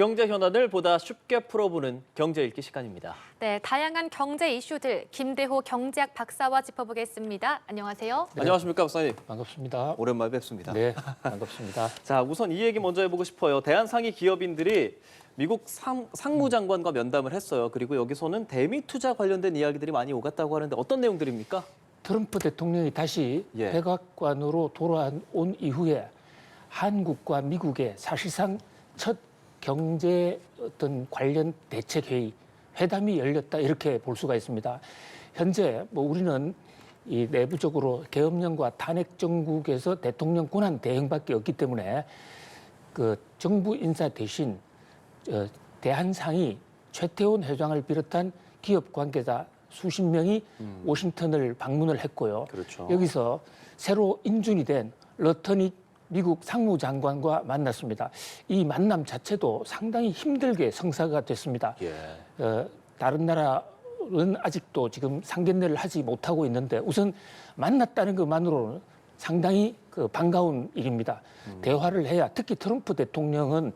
경제 현안을 보다 쉽게 풀어보는 경제 읽기 시간입니다. 네, 다양한 경제 이슈들 김대호 경제학 박사와 짚어보겠습니다. 안녕하세요. 네. 안녕하십니까, 박사님. 반갑습니다. 오랜만에 뵙습니다. 네, 반갑습니다. 자, 우선 이 얘기 먼저 해보고 싶어요. 대한상위 기업인들이 미국 상무장관과 면담을 했어요. 그리고 여기서는 대미 투자 관련된 이야기들이 많이 오갔다고 하는데 어떤 내용들입니까? 트럼프 대통령이 다시 백악관으로 돌아온 이후에 한국과 미국의 사실상 첫 경제 어떤 관련 대책 회의, 회담이 열렸다 이렇게 볼 수가 있습니다. 현재 우리는 이 내부적으로 계엄령과 탄핵 정국에서 대통령 권한 대행밖에 없기 때문에 그 정부 인사 대신 대한상위 최태원 회장을 비롯한 기업 관계자 수십 명이 워싱턴을 방문을 했고요. 그렇죠. 여기서 새로 인준이 된 러터닉 미국 상무장관과 만났습니다. 이 만남 자체도 상당히 힘들게 성사가 됐습니다. 다른 나라는 아직도 지금 상견례를 하지 못하고 있는데 우선 만났다는 것만으로는 상당히 반가운 일입니다. 대화를 해야 특히 트럼프 대통령은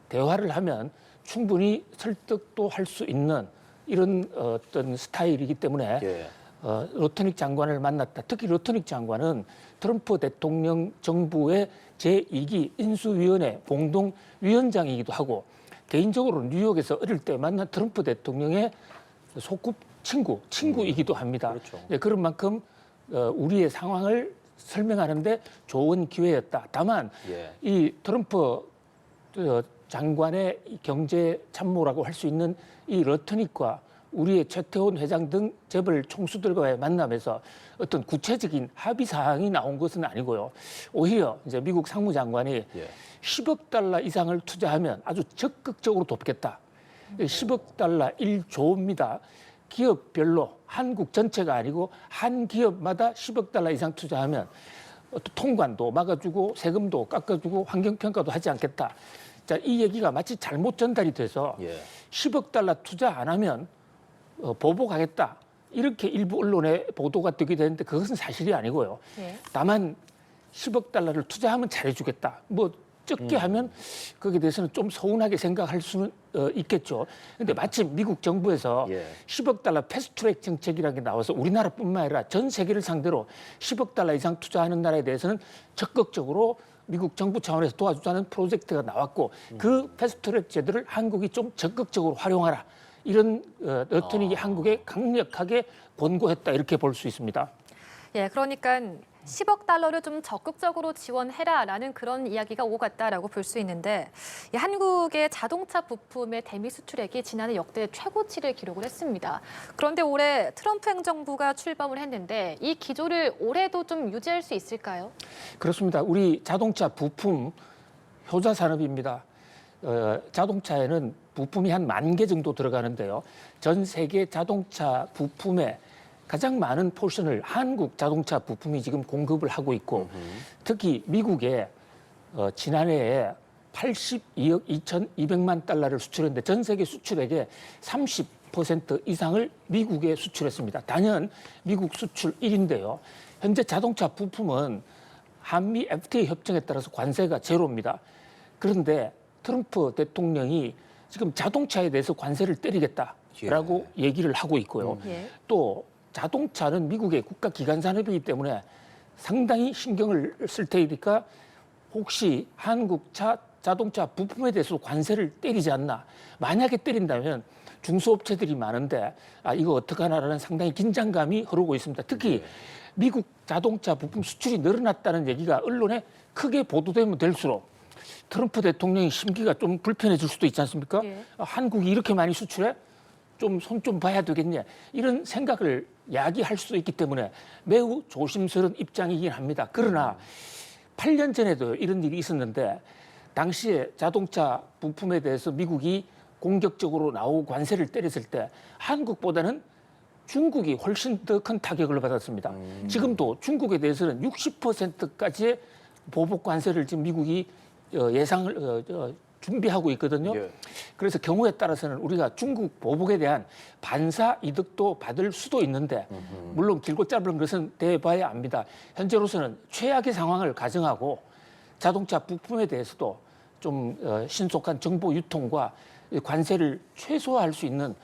대화를 하면 충분히 설득도 할 수 있는 이런 어떤 스타일이기 때문에 러터닉 장관을 만났다. 특히 러터닉 장관은 트럼프 대통령 정부의 제2기 인수위원회 공동위원장이기도 하고 개인적으로 뉴욕에서 어릴 때 만난 트럼프 대통령의 소꿉 친구이기도 합니다. 그렇죠. 그런 만큼 우리의 상황을 설명하는데 좋은 기회였다. 다만 이 트럼프 장관의 경제 참모라고 할 수 있는 이 러터닉과 우리의 최태원 회장 등 재벌 총수들과의 만남에서 어떤 구체적인 합의 사항이 나온 것은 아니고요. 오히려 이제 미국 상무장관이 10억 달러 이상을 투자하면 아주 적극적으로 돕겠다. 10억 달러 1조입니다. 기업별로 한국 전체가 아니고 한 기업마다 10억 달러 이상 투자하면 통관도 막아주고 세금도 깎아주고 환경평가도 하지 않겠다. 자, 이 얘기가 마치 잘못 전달이 돼서 10억 달러 투자 안 하면 보복하겠다. 이렇게 일부 언론에 보도가 되게 되는데 그것은 사실이 아니고요. 다만 10억 달러를 투자하면 잘해주겠다. 적게 하면 거기에 대해서는 좀 서운하게 생각할 수는 있겠죠. 그런데 마침 미국 정부에서 10억 달러 패스트트랙 정책이라는 게 나와서 우리나라뿐만 아니라 전 세계를 상대로 10억 달러 이상 투자하는 나라에 대해서는 적극적으로 미국 정부 차원에서 도와주자는 프로젝트가 나왔고 그 패스트트랙 제도를 한국이 좀 적극적으로 활용하라. 이런 러터닉이 한국에 강력하게 권고했다 이렇게 볼 수 있습니다. 예, 그러니까 10억 달러를 좀 적극적으로 지원해라라는 그런 이야기가 오고 갔다라고 볼 수 있는데 한국의 자동차 부품의 대미 수출액이 지난해 역대 최고치를 기록을 했습니다. 그런데 올해 트럼프 행정부가 출범을 했는데 이 기조를 올해도 좀 유지할 수 있을까요? 그렇습니다. 우리 자동차 부품 효자 산업입니다. 자동차에는 부품이 한 10,000개 정도 들어가는데요. 전 세계 자동차 부품의 가장 많은 포션을 한국 자동차 부품이 지금 공급을 하고 있고 특히 미국에 지난해에 82억 2,200만 달러를 수출했는데 전 세계 수출액의 30% 이상을 미국에 수출했습니다. 단연 미국 수출 1위인데요. 현재 자동차 부품은 한미 FTA 협정에 따라서 관세가 제로입니다. 그런데 트럼프 대통령이 지금 자동차에 대해서 관세를 때리겠다라고 얘기를 하고 있고요. 또 자동차는 미국의 국가 기관 산업이기 때문에 상당히 신경을 쓸 테니까 혹시 한국 자동차 부품에 대해서 관세를 때리지 않나. 만약에 때린다면 중소업체들이 많은데 이거 어떡하나라는 상당히 긴장감이 흐르고 있습니다. 특히 미국 자동차 부품 수출이 늘어났다는 얘기가 언론에 크게 보도되면 될수록 트럼프 대통령의 심기가 좀 불편해질 수도 있지 않습니까? 한국이 이렇게 많이 수출해? 좀 손 좀 봐야 되겠냐 이런 생각을 야기할 수 있기 때문에 매우 조심스러운 입장이긴 합니다. 그러나 8년 전에도 이런 일이 있었는데 당시에 자동차 부품에 대해서 미국이 공격적으로 나오고 관세를 때렸을 때 한국보다는 중국이 훨씬 더 큰 타격을 받았습니다. 지금도 중국에 대해서는 60%까지의 보복 관세를 지금 미국이 예상을 준비하고 있거든요. 그래서 경우에 따라서는 우리가 중국 보복에 대한 반사 이득도 받을 수도 있는데 물론 길고 짧은 것은 대봐야 압니다. 현재로서는 최악의 상황을 가정하고 자동차 부품에 대해서도 좀 신속한 정보 유통과 관세를 최소화할 수 있는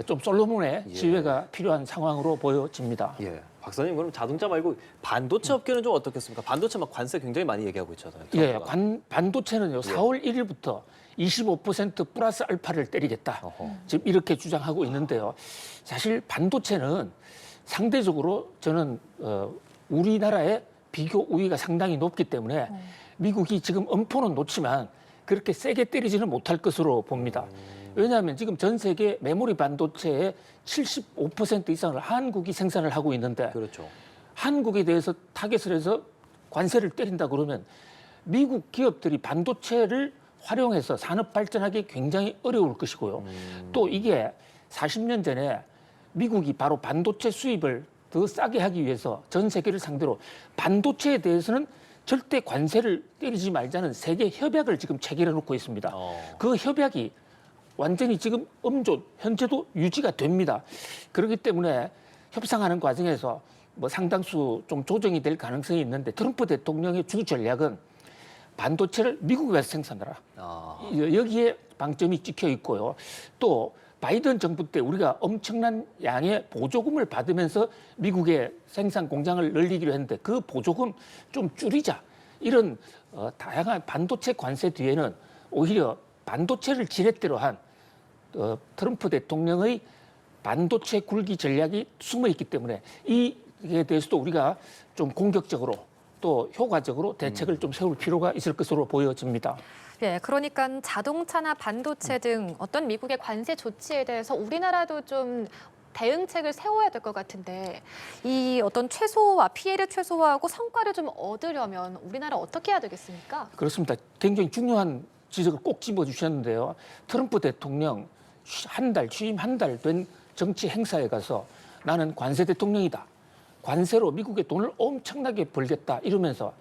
좀 솔로몬의 예. 지혜가 필요한 상황으로 보여집니다. 예. 박사님 그럼 자동차 말고 반도체 업계는 좀 어떻겠습니까? 반도체 막 관세 굉장히 많이 얘기하고 있잖아요. 예, 트럼프가. 반도체는요, 4월 1일부터 25% 플러스 알파를 때리겠다. 어허. 지금 이렇게 주장하고 있는데요. 사실 반도체는 상대적으로 저는 우리나라의 비교 우위가 상당히 높기 때문에 미국이 지금 엄포는 놓지만 그렇게 세게 때리지는 못할 것으로 봅니다. 왜냐하면 지금 전 세계 메모리 반도체의 75% 이상을 한국이 생산을 하고 있는데 그렇죠. 한국에 대해서 타겟을 해서 관세를 때린다 그러면 미국 기업들이 반도체를 활용해서 산업 발전하기 굉장히 어려울 것이고요. 또 이게 40년 전에 미국이 바로 반도체 수입을 더 싸게 하기 위해서 전 세계를 상대로 반도체에 대해서는 절대 관세를 때리지 말자는 세계 협약을 지금 체결해 놓고 있습니다. 그 협약이 완전히 지금 엄존, 현재도 유지가 됩니다. 그렇기 때문에 협상하는 과정에서 뭐 상당수 좀 조정이 될 가능성이 있는데 트럼프 대통령의 주 전략은 반도체를 미국에 가서 생산하라. 여기에 방점이 찍혀 있고요. 또 바이든 정부 때 우리가 엄청난 양의 보조금을 받으면서 미국의 생산 공장을 늘리기로 했는데 그 보조금 좀 줄이자. 이런 다양한 반도체 관세 뒤에는 오히려 반도체를 지렛대로 한 트럼프 대통령의 반도체 굴기 전략이 숨어 있기 때문에 이에 대해서도 우리가 좀 공격적으로 또 효과적으로 대책을 좀 세울 필요가 있을 것으로 보여집니다. 네, 그러니까 자동차나 반도체 등 어떤 미국의 관세 조치에 대해서 우리나라도 좀 대응책을 세워야 될 것 같은데 이 어떤 최소화, 피해를 최소화하고 성과를 좀 얻으려면 우리나라 어떻게 해야 되겠습니까? 그렇습니다. 굉장히 중요한 지적을 꼭 집어주셨는데요. 트럼프 대통령 취임 한 달 된 정치 행사에 가서 나는 관세 대통령이다. 관세로 미국에 돈을 엄청나게 벌겠다 이러면서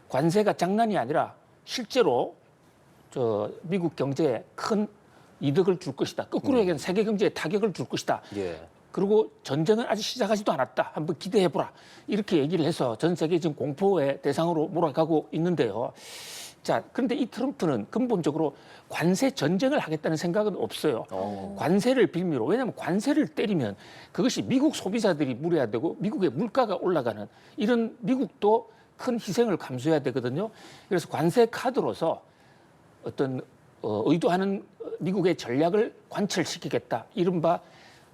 관세가 장난이 아니라 실제로 미국 경제에 큰 이득을 줄 것이다. 거꾸로 얘기하면 세계 경제에 타격을 줄 것이다. 예. 그리고 전쟁은 아직 시작하지도 않았다. 한번 기대해보라. 이렇게 얘기를 해서 전 세계 지금 공포의 대상으로 몰아가고 있는데요. 자, 그런데 이 트럼프는 근본적으로 관세 전쟁을 하겠다는 생각은 없어요. 관세를 빌미로. 왜냐하면 관세를 때리면 그것이 미국 소비자들이 물어야 되고 미국의 물가가 올라가는 이런 미국도 큰 희생을 감수해야 되거든요. 그래서 관세 카드로서 어떤 의도하는 미국의 전략을 관철시키겠다. 이른바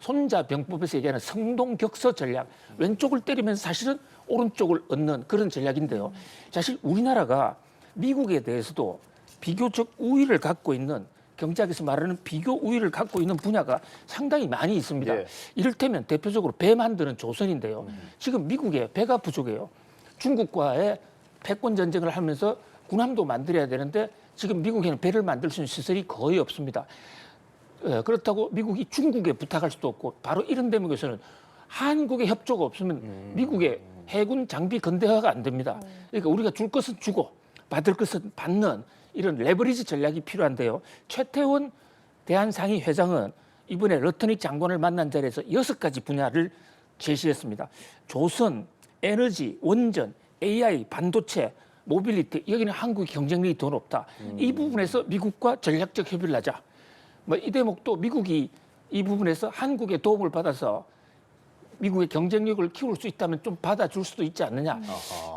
손자병법에서 얘기하는 성동격서 전략. 왼쪽을 때리면서 사실은 오른쪽을 얻는 그런 전략인데요. 사실 우리나라가 미국에 대해서도 비교적 우위를 갖고 있는 경제학에서 말하는 비교 우위를 갖고 있는 분야가 상당히 많이 있습니다. 예. 이를테면 대표적으로 배 만드는 조선인데요. 지금 미국에 배가 부족해요. 중국과의 패권 전쟁을 하면서 군함도 만들어야 되는데 지금 미국에는 배를 만들 수 있는 시설이 거의 없습니다. 그렇다고 미국이 중국에 부탁할 수도 없고 바로 이런 대목에서는 한국의 협조가 없으면 미국의 해군 장비 근대화가 안 됩니다. 그러니까 우리가 줄 것은 주고 받을 것은 받는 이런 레버리지 전략이 필요한데요. 최태원 대한상의 회장은 이번에 러터닉 장관을 만난 자리에서 6가지 분야를 제시했습니다. 조선, 에너지, 원전, AI, 반도체, 모빌리티, 여기는 한국의 경쟁력이 더 높다. 이 부분에서 미국과 전략적 협의를 하자. 뭐 이 대목도 미국이 이 부분에서 한국의 도움을 받아서 미국의 경쟁력을 키울 수 있다면 좀 받아줄 수도 있지 않느냐.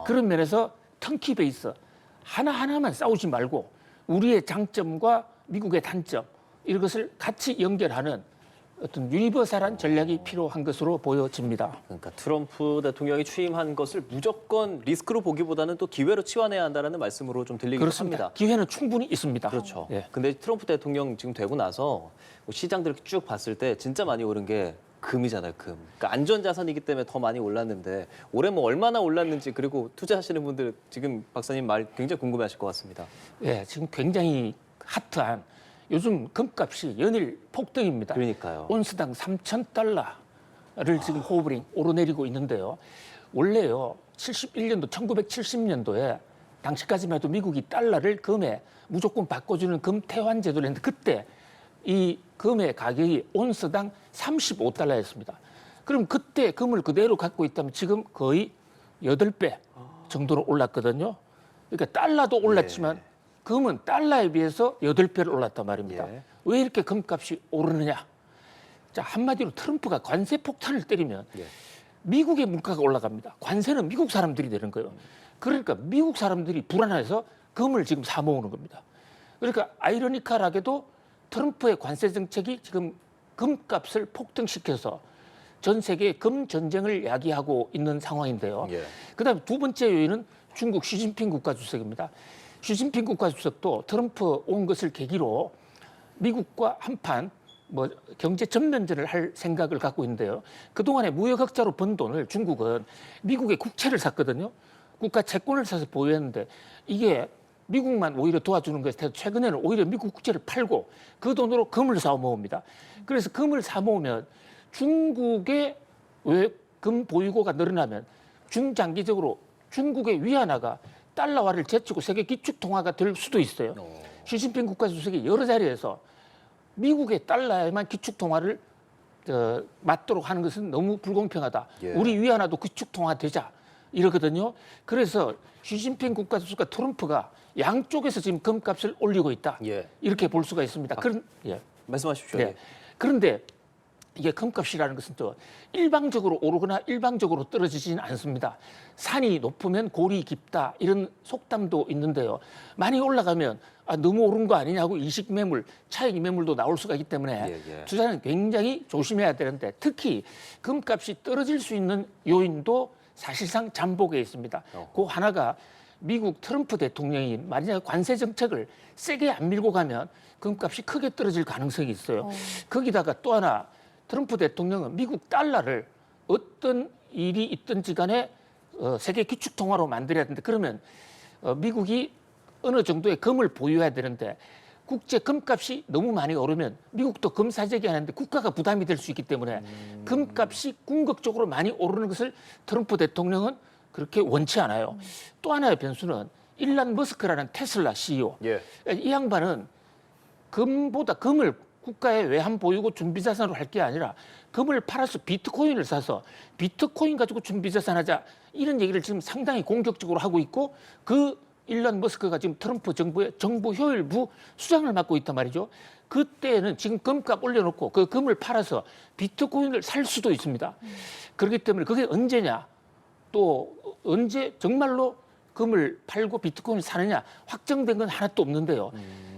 그런 면에서 턴키 베이스 하나하나만 싸우지 말고 우리의 장점과 미국의 단점 이것을 같이 연결하는 어떤 유니버설한 전략이 필요한 것으로 보여집니다. 그러니까 트럼프 대통령이 취임한 것을 무조건 리스크로 보기보다는 또 기회로 치환해야 한다는 말씀으로 좀 들리기도 그렇습니다. 합니다. 기회는 충분히 있습니다. 그렇죠. 예. 근데 트럼프 대통령 지금 되고 나서 시장들 쭉 봤을 때 진짜 많이 오른 게 금이잖아요, 금. 그러니까 안전자산이기 때문에 더 많이 올랐는데 올해 뭐 얼마나 올랐는지 그리고 투자하시는 분들 지금 박사님 말 굉장히 궁금해하실 것 같습니다. 예, 지금 굉장히 핫한 요즘 금값이 연일 폭등입니다. 그러니까요. 온스당 3,000달러를 지금 호흡이 오르내리고 있는데요. 원래요, 71년도, 1970년도에 당시까지만 해도 미국이 달러를 금에 무조건 바꿔주는 금 태환 제도를 했는데 그때 이 금의 가격이 온스당 35달러였습니다. 그럼 그때 금을 그대로 갖고 있다면 지금 거의 8배 정도로 올랐거든요. 그러니까 달러도 올랐지만 금은 달러에 비해서 8배를 올랐단 말입니다. 예. 왜 이렇게 금값이 오르느냐? 자, 한마디로 트럼프가 관세 폭탄을 때리면 예. 미국의 물가가 올라갑니다. 관세는 미국 사람들이 내는 거예요. 그러니까 미국 사람들이 불안해서 금을 지금 사 모으는 겁니다. 그러니까 아이러니컬하게도 트럼프의 관세 정책이 지금 금값을 폭등시켜서 전 세계 금 전쟁을 야기하고 있는 상황인데요. 예. 그다음에 두 번째 요인은 중국 시진핑 국가주석입니다. 시진핑 국가주석도 트럼프 온 것을 계기로 미국과 한판 경제 전면전을 할 생각을 갖고 있는데요. 그동안에 무역 흑자로 번 돈을 중국은 미국의 국채를 샀거든요. 국가 채권을 사서 보유했는데 이게 미국만 오히려 도와주는 것에 최근에는 오히려 미국 국채를 팔고 그 돈으로 금을 사 모읍니다. 그래서 금을 사 모으면 중국의 금 보유고가 늘어나면 중장기적으로 중국의 위안화가 달러화를 제치고 세계 기축통화가 될 수도 있어요. 시진핑 국가주석이 여러 자리에서 미국의 달러에만 기축통화를 맞도록 하는 것은 너무 불공평하다. 예. 우리 위안화도 기축통화되자 이러거든요. 그래서 시진핑 국가주석과 트럼프가 양쪽에서 지금 금값을 올리고 있다. 예. 이렇게 볼 수가 있습니다. 예. 말씀하십시오. 네. 예. 그런데 이게 금값이라는 것은 또 일방적으로 오르거나 일방적으로 떨어지지는 않습니다. 산이 높으면 골이 깊다 이런 속담도 있는데요. 많이 올라가면 너무 오른 거 아니냐고 이식 매물, 차익 매물도 나올 수가 있기 때문에 예. 투자는 굉장히 조심해야 되는데 특히 금값이 떨어질 수 있는 요인도 사실상 잠복에 있습니다. 그 하나가 미국 트럼프 대통령이 만약 관세 정책을 세게 안 밀고 가면 금값이 크게 떨어질 가능성이 있어요. 거기다가 또 하나 트럼프 대통령은 미국 달러를 어떤 일이 있든지 간에 세계 기축통화로 만들어야 되는데 그러면 미국이 어느 정도의 금을 보유해야 되는데 국제 금값이 너무 많이 오르면 미국도 금 사재기 하는데 국가가 부담이 될 수 있기 때문에 금값이 궁극적으로 많이 오르는 것을 트럼프 대통령은 그렇게 원치 않아요. 또 하나의 변수는 일란 머스크라는 테슬라 CEO. 예. 이 양반은 금을 국가의 외환 보유고 준비자산으로 할 게 아니라 금을 팔아서 비트코인을 사서 비트코인 가지고 준비자산하자 이런 얘기를 지금 상당히 공격적으로 하고 있고 그 일론 머스크가 지금 트럼프 정부의 정부 효율부 수장을 맡고 있단 말이죠. 그때는 지금 금값 올려놓고 그 금을 팔아서 비트코인을 살 수도 있습니다. 그렇기 때문에 그게 언제냐 또 언제 정말로 금을 팔고 비트코인을 사느냐 확정된 건 하나도 없는데요.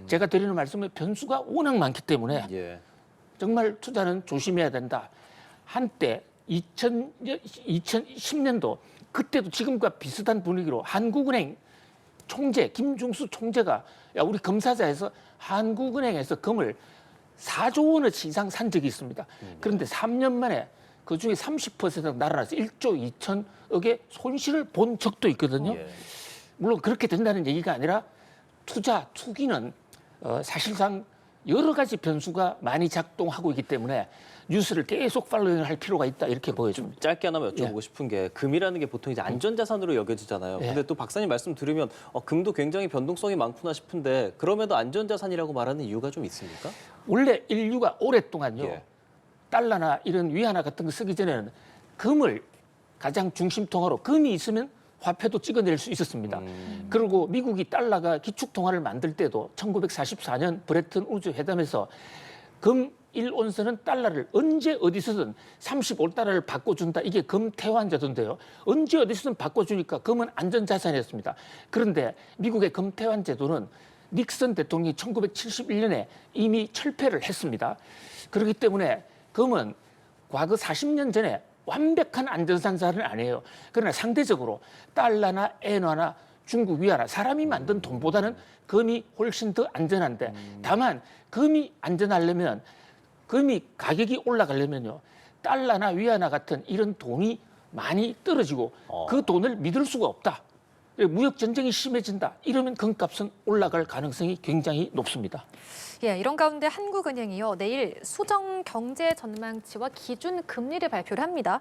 제가 드리는 말씀은 변수가 워낙 많기 때문에 예. 정말 투자는 조심해야 된다. 한때 2010년도 그때도 지금과 비슷한 분위기로 한국은행 총재 김중수 총재가 야 우리 금 사자 해서 한국은행에서 금을 4조 원어치 이상 산 적이 있습니다. 그런데 3년 만에 그중에 30% 날아나서 1조 2천억의 손실을 본 적도 있거든요. 예. 물론 그렇게 된다는 얘기가 아니라 투기는 사실상 여러 가지 변수가 많이 작동하고 있기 때문에 뉴스를 계속 팔로잉할 필요가 있다 이렇게 보여집니다. 짧게 하나만 여쭤보고 예. 싶은 게 금이라는 게 보통 이제 안전자산으로 여겨지잖아요. 예. 근데 또 박사님 말씀 들으면 금도 굉장히 변동성이 많구나 싶은데 그럼에도 안전자산이라고 말하는 이유가 좀 있습니까? 원래 인류가 오랫동안요. 예. 달러나 이런 위안화 같은 거 쓰기 전에는 금을 가장 중심통화로 금이 있으면 화폐도 찍어낼 수 있었습니다. 그리고 미국이 달러가 기축통화를 만들 때도 1944년 브레튼 우즈 회담에서 금 1온스는 달러를 언제 어디서든 35달러를 바꿔준다. 이게 금 태환제도인데요. 언제 어디서든 바꿔주니까 금은 안전자산이었습니다. 그런데 미국의 금 태환제도는 닉슨 대통령이 1971년에 이미 철폐를 했습니다. 그렇기 때문에 금은 과거 40년 전에 완벽한 안전자산은 아니에요. 그러나 상대적으로 달러나 엔화나 중국 위안화 사람이 만든 돈보다는 금이 훨씬 더 안전한데 다만 금이 안전하려면 금이 가격이 올라가려면요 달러나 위안화 같은 이런 돈이 많이 떨어지고 그 돈을 믿을 수가 없다. 무역 전쟁이 심해진다. 이러면 금값은 올라갈 가능성이 굉장히 높습니다. 예, 이런 가운데 한국은행이요 내일 수정 경제 전망치와 기준 금리를 발표를 합니다.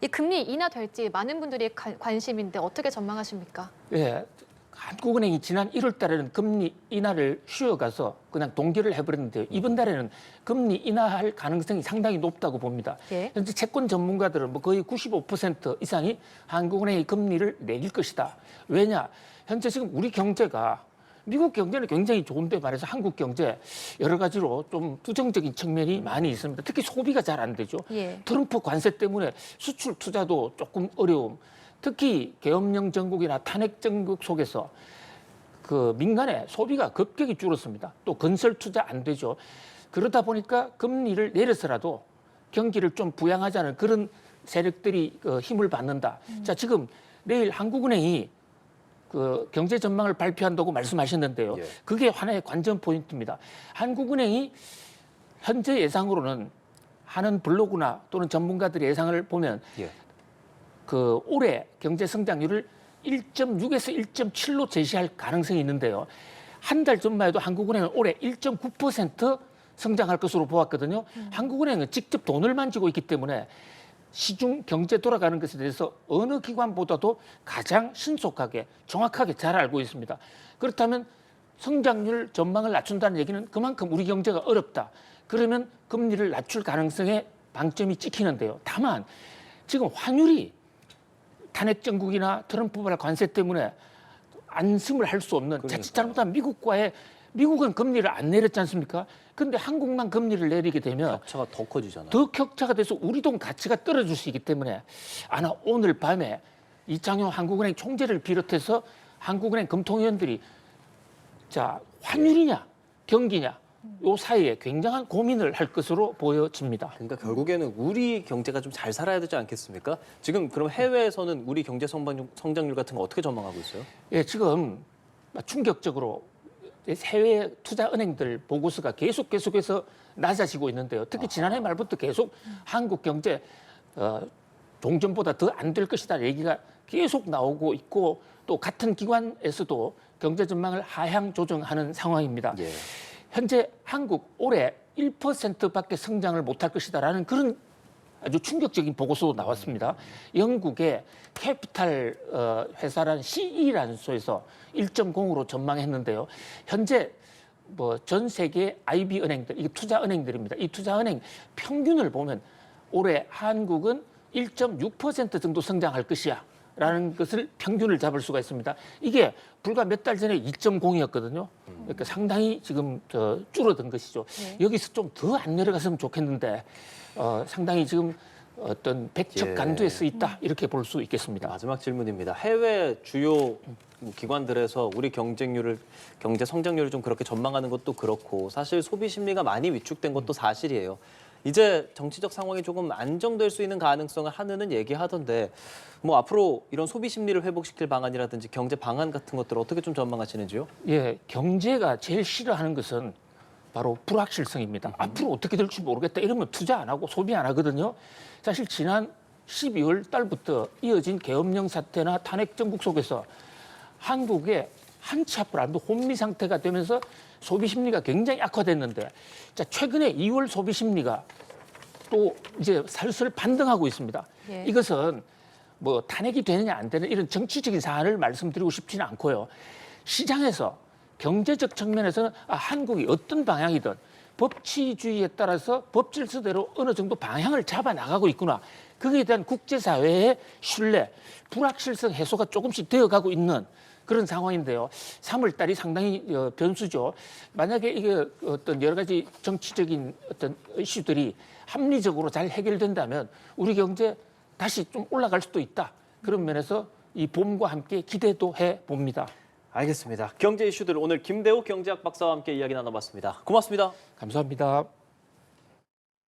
이 금리 인하될지 많은 분들이 관심인데 어떻게 전망하십니까? 예, 한국은행이 지난 1월 달에는 금리 인하를 쉬어가서 그냥 동결을 해버렸는데요. 이번 달에는 금리 인하할 가능성이 상당히 높다고 봅니다. 예. 현재 채권 전문가들은 거의 95% 이상이 한국은행이 금리를 내릴 것이다. 왜냐? 현재 지금 우리 경제가 미국 경제는 굉장히 좋은데 말해서 한국 경제 여러 가지로 좀 부정적인 측면이 많이 있습니다. 특히 소비가 잘 안 되죠. 예. 트럼프 관세 때문에 수출 투자도 조금 어려움. 특히 계엄령 정국이나 탄핵 정국 속에서 그 민간의 소비가 급격히 줄었습니다. 또 건설 투자 안 되죠. 그러다 보니까 금리를 내려서라도 경기를 좀 부양하자는 그런 세력들이 힘을 받는다. 자, 지금 내일 한국은행이 그 경제 전망을 발표한다고 말씀하셨는데요. 예. 그게 하나의 관전 포인트입니다. 한국은행이 현재 예상으로는 하는 블로그나 또는 전문가들의 예상을 보면 예. 그 올해 경제 성장률을 1.6에서 1.7로 제시할 가능성이 있는데요. 한 달 전만 해도 한국은행은 올해 1.9% 성장할 것으로 보았거든요. 한국은행은 직접 돈을 만지고 있기 때문에 시중 경제 돌아가는 것에 대해서 어느 기관보다도 가장 신속하게 정확하게 잘 알고 있습니다. 그렇다면 성장률 전망을 낮춘다는 얘기는 그만큼 우리 경제가 어렵다. 그러면 금리를 낮출 가능성에 방점이 찍히는데요. 다만 지금 환율이 탄핵 정국이나 트럼프발 관세 때문에 안심을 할 수 없는 자칫 잘못하면 미국은 금리를 안 내렸지 않습니까? 근데 한국만 금리를 내리게 되면 격차가 더 커지잖아요. 더 격차가 돼서 우리 돈 가치가 떨어질 수 있기 때문에 아마 오늘 밤에 이창용 한국은행 총재를 비롯해서 한국은행 금통위원들이 자 환율이냐 경기냐 요 사이에 굉장한 고민을 할 것으로 보여집니다. 그러니까 결국에는 우리 경제가 좀 잘 살아야 되지 않겠습니까? 지금 그럼 해외에서는 우리 경제 성장률 같은 거 어떻게 전망하고 있어요? 예, 지금 충격적으로 해외 투자 은행들 보고서가 계속해서 낮아지고 있는데요. 특히 지난해 말부터 계속 한국 경제 종전보다 더 안 될 것이다 얘기가 계속 나오고 있고 또 같은 기관에서도 경제 전망을 하향 조정하는 상황입니다. 예. 현재 한국 올해 1%밖에 성장을 못할 것이다라는 그런 아주 충격적인 보고서도 나왔습니다. 영국의 캐피탈 회사라는 CE라는 소에서 1.0으로 전망했는데요. 현재 뭐 전 세계 IB 은행들, 이게 투자 은행들입니다. 이 투자 은행 평균을 보면 올해 한국은 1.6% 정도 성장할 것이야. 라는 것을 평균을 잡을 수가 있습니다. 이게 불과 몇 달 전에 2.0이었거든요. 그러니까 상당히 지금 줄어든 것이죠. 네. 여기서 좀 더 안 내려갔으면 좋겠는데 상당히 지금 어떤 백척 간두에 서 있다 이렇게 볼 수 있겠습니다. 마지막 질문입니다. 해외 주요 기관들에서 우리 경제 성장률을 좀 그렇게 전망하는 것도 그렇고 사실 소비 심리가 많이 위축된 것도 사실이에요. 이제 정치적 상황이 조금 안정될 수 있는 가능성을 하느는 얘기하던데 뭐 앞으로 이런 소비 심리를 회복시킬 방안이라든지 경제 방안 같은 것들 어떻게 좀 전망하시는지요? 예, 경제가 제일 싫어하는 것은 바로 불확실성입니다. 앞으로 어떻게 될지 모르겠다 이러면 투자 안 하고 소비 안 하거든요. 사실 지난 12월 달부터 이어진 계엄령 사태나 탄핵 정국 속에서 한국의 한 치 앞을 안 둬 혼미 상태가 되면서 소비 심리가 굉장히 악화됐는데 자 최근에 2월 소비 심리가 또 이제 슬슬 반등하고 있습니다. 예. 이것은 뭐 탄핵이 되느냐 안 되느냐 이런 정치적인 사안을 말씀드리고 싶지는 않고요. 시장에서 경제적 측면에서는 한국이 어떤 방향이든 법치주의에 따라서 법 질서대로 어느 정도 방향을 잡아 나가고 있구나. 거기에 대한 국제사회의 신뢰, 불확실성 해소가 조금씩 되어가고 있는 그런 상황인데요. 3월 달이 상당히 변수죠. 만약에 이게 어떤 여러 가지 정치적인 어떤 이슈들이 합리적으로 잘 해결된다면 우리 경제 다시 좀 올라갈 수도 있다. 그런 면에서 이 봄과 함께 기대도 해 봅니다. 알겠습니다. 경제 이슈들 오늘 김대욱 경제학 박사와 함께 이야기 나눠봤습니다. 고맙습니다. 감사합니다.